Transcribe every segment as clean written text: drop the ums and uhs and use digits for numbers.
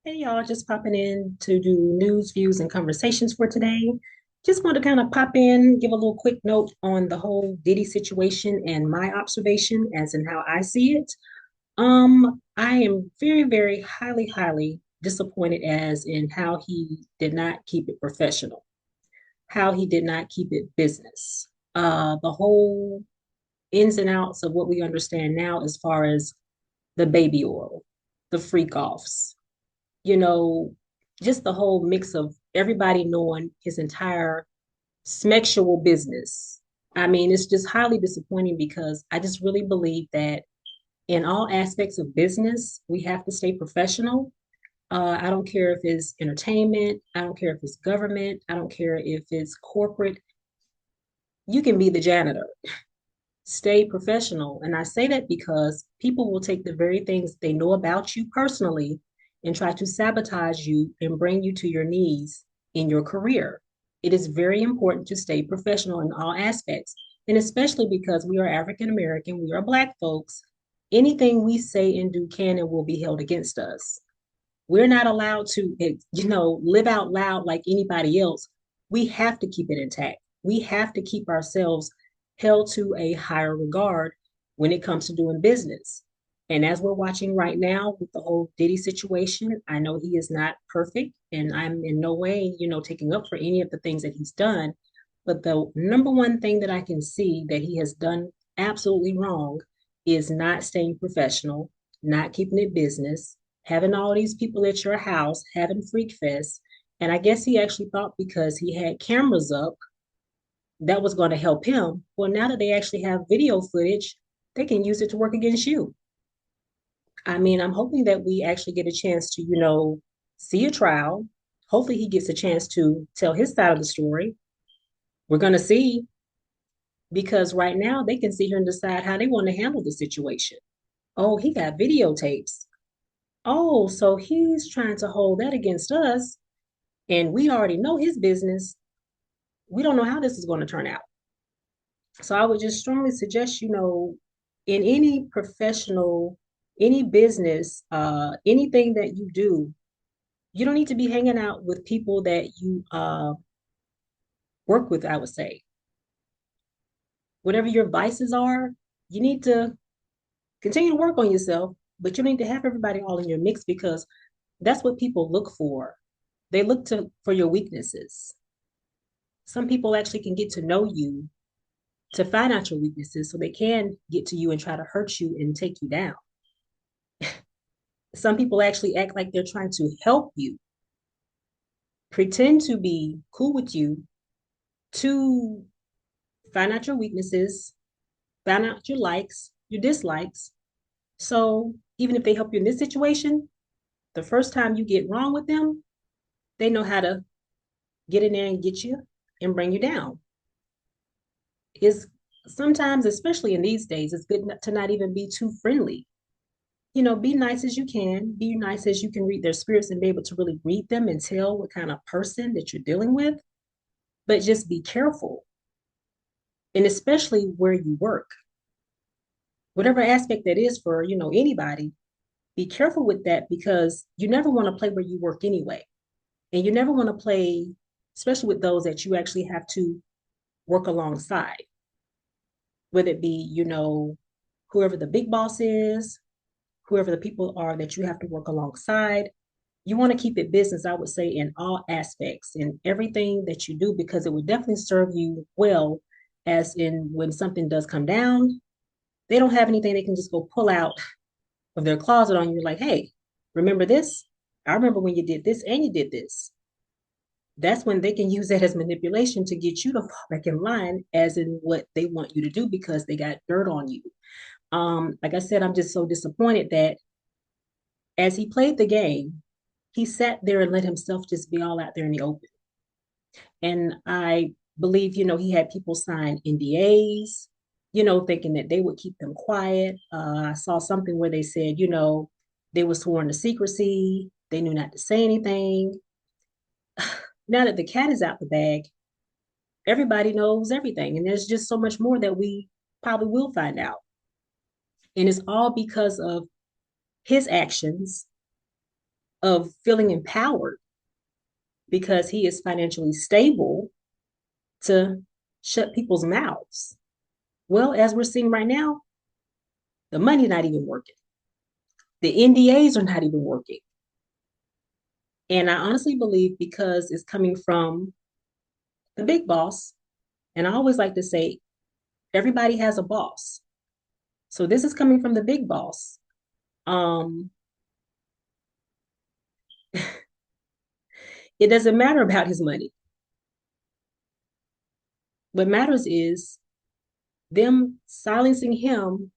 Hey y'all, just popping in to do news, views, and conversations for today. Just want to kind of pop in, give a little quick note on the whole Diddy situation and my observation as in how I see it. I am very, very highly disappointed as in how he did not keep it professional, how he did not keep it business. The whole ins and outs of what we understand now as far as the baby oil, the freak offs, you know, just the whole mix of everybody knowing his entire sexual business. I mean, it's just highly disappointing because I just really believe that in all aspects of business, we have to stay professional. I don't care if it's entertainment, I don't care if it's government, I don't care if it's corporate. You can be the janitor. Stay professional. And I say that because people will take the very things they know about you personally and try to sabotage you and bring you to your knees in your career. It is very important to stay professional in all aspects. And especially because we are African American, we are Black folks, anything we say and do can and will be held against us. We're not allowed to, live out loud like anybody else. We have to keep it intact. We have to keep ourselves held to a higher regard when it comes to doing business. And as we're watching right now with the whole Diddy situation, I know he is not perfect, and I'm in no way, taking up for any of the things that he's done. But the number one thing that I can see that he has done absolutely wrong is not staying professional, not keeping it business, having all these people at your house, having Freak Fest. And I guess he actually thought because he had cameras up, that was going to help him. Well, now that they actually have video footage, they can use it to work against you. I mean, I'm hoping that we actually get a chance to, see a trial. Hopefully, he gets a chance to tell his side of the story. We're going to see because right now they can sit here and decide how they want to handle the situation. Oh, he got videotapes. Oh, so he's trying to hold that against us, and we already know his business. We don't know how this is going to turn out. So I would just strongly suggest, in any professional, any business, anything that you do, you don't need to be hanging out with people that you work with, I would say. Whatever your vices are, you need to continue to work on yourself, but you need to have everybody all in your mix because that's what people look for. They look to for your weaknesses. Some people actually can get to know you to find out your weaknesses so they can get to you and try to hurt you and take you down. Some people actually act like they're trying to help you, pretend to be cool with you to find out your weaknesses, find out your likes, your dislikes. So even if they help you in this situation, the first time you get wrong with them, they know how to get in there and get you and bring you down. Is sometimes, especially in these days, it's good to not even be too friendly. Be nice as you can, be nice as you can read their spirits and be able to really read them and tell what kind of person that you're dealing with. But just be careful. And especially where you work, whatever aspect that is for, anybody, be careful with that because you never want to play where you work anyway. And you never want to play, especially with those that you actually have to work alongside, whether it be, whoever the big boss is, whoever the people are that you have to work alongside. You want to keep it business, I would say, in all aspects in everything that you do, because it would definitely serve you well, as in when something does come down, they don't have anything they can just go pull out of their closet on you like, hey, remember this? I remember when you did this and you did this. That's when they can use that as manipulation to get you to fall back in line as in what they want you to do because they got dirt on you. Like I said, I'm just so disappointed that as he played the game, he sat there and let himself just be all out there in the open. And I believe, he had people sign NDAs, thinking that they would keep them quiet. I saw something where they said, they were sworn to secrecy. They knew not to say anything. Now that the cat is out the bag, everybody knows everything. And there's just so much more that we probably will find out. And it's all because of his actions of feeling empowered because he is financially stable to shut people's mouths. Well, as we're seeing right now, the money not even working. The NDAs are not even working. And I honestly believe because it's coming from the big boss, and I always like to say, everybody has a boss. So this is coming from the big boss. Um, it doesn't matter about his money. What matters is them silencing him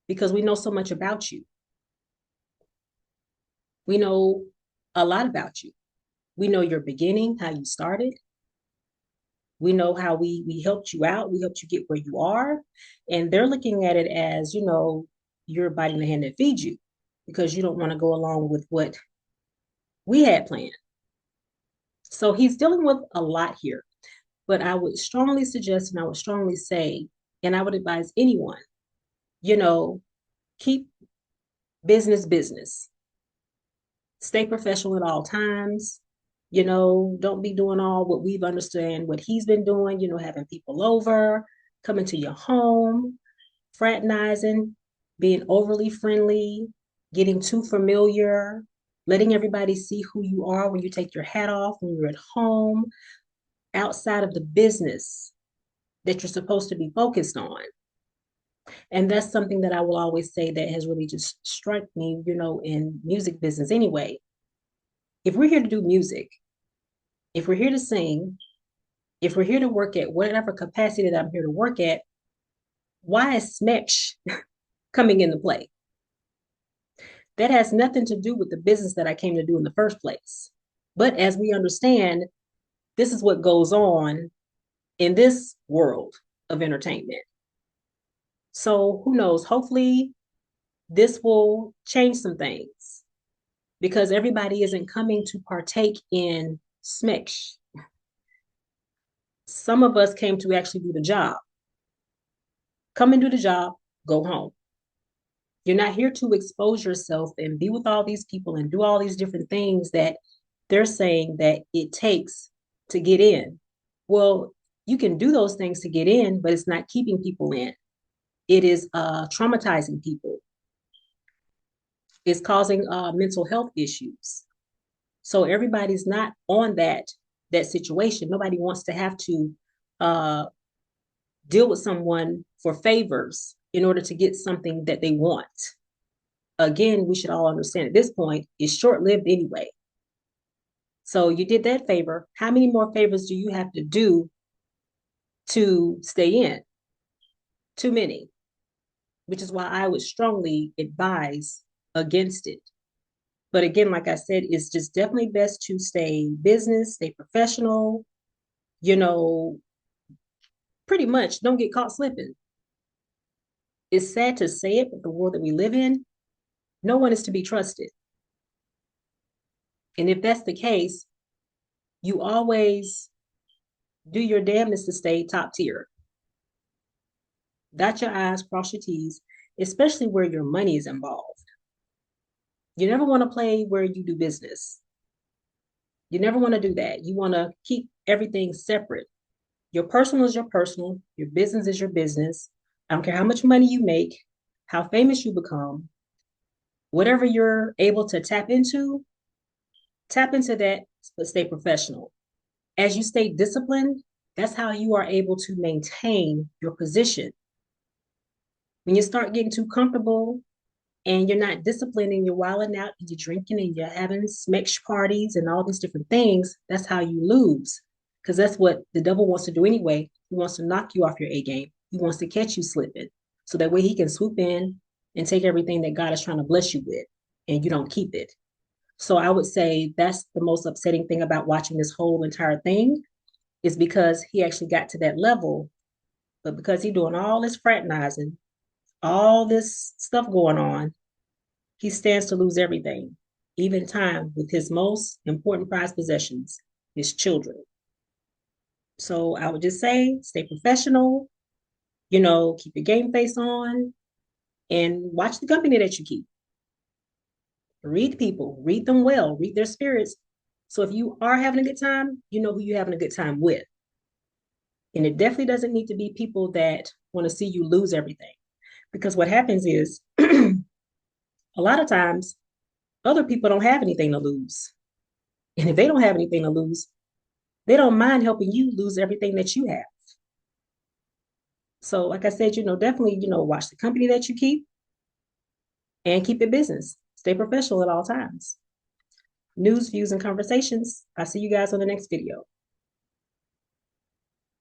because we know so much about you. We know a lot about you. We know your beginning, how you started. We know how we helped you out. We helped you get where you are. And they're looking at it as, you're biting the hand that feeds you because you don't want to go along with what we had planned. So he's dealing with a lot here. But I would strongly suggest and I would strongly say, and I would advise anyone, you know, keep business. Stay professional at all times. Don't be doing all what we've understood what he's been doing, having people over, coming to your home, fraternizing, being overly friendly, getting too familiar, letting everybody see who you are when you take your hat off, when you're at home, outside of the business that you're supposed to be focused on. And that's something that I will always say that has really just struck me, in music business anyway. If we're here to do music, if we're here to sing, if we're here to work at whatever capacity that I'm here to work at, why is SMECH coming into play? That has nothing to do with the business that I came to do in the first place. But as we understand, this is what goes on in this world of entertainment. So who knows? Hopefully, this will change some things because everybody isn't coming to partake in SMECH. Some of us came to actually do the job. Come and do the job, go home. You're not here to expose yourself and be with all these people and do all these different things that they're saying that it takes to get in. Well, you can do those things to get in, but it's not keeping people in. It is traumatizing people. It's causing mental health issues. So everybody's not on that situation. Nobody wants to have to deal with someone for favors in order to get something that they want. Again, we should all understand at this point, it's short-lived anyway. So you did that favor. How many more favors do you have to do to stay in? Too many, which is why I would strongly advise against it. But again, like I said, it's just definitely best to stay business, stay professional, pretty much don't get caught slipping. It's sad to say it, but the world that we live in, no one is to be trusted. And if that's the case, you always do your damnedest to stay top tier. Dot your I's, cross your T's, especially where your money is involved. You never want to play where you do business. You never want to do that. You want to keep everything separate. Your personal is your personal. Your business is your business. I don't care how much money you make, how famous you become, whatever you're able to tap into that, but stay professional. As you stay disciplined, that's how you are able to maintain your position. When you start getting too comfortable and you're not disciplined and you're wilding out and you're drinking and you're having smash parties and all these different things, that's how you lose. Because that's what the devil wants to do anyway. He wants to knock you off your A game. He wants to catch you slipping. So that way he can swoop in and take everything that God is trying to bless you with and you don't keep it. So I would say that's the most upsetting thing about watching this whole entire thing is because he actually got to that level, but because he's doing all this fraternizing, all this stuff going on, he stands to lose everything, even time with his most important prized possessions, his children. So I would just say, stay professional, keep your game face on and watch the company that you keep. Read people, read them well, read their spirits. So if you are having a good time, you know who you're having a good time with. And it definitely doesn't need to be people that want to see you lose everything. Because what happens is a lot of times other people don't have anything to lose. And if they don't have anything to lose, they don't mind helping you lose everything that you have. So, like I said, definitely, watch the company that you keep and keep it business. Stay professional at all times. News, views, and conversations. I'll see you guys on the next video.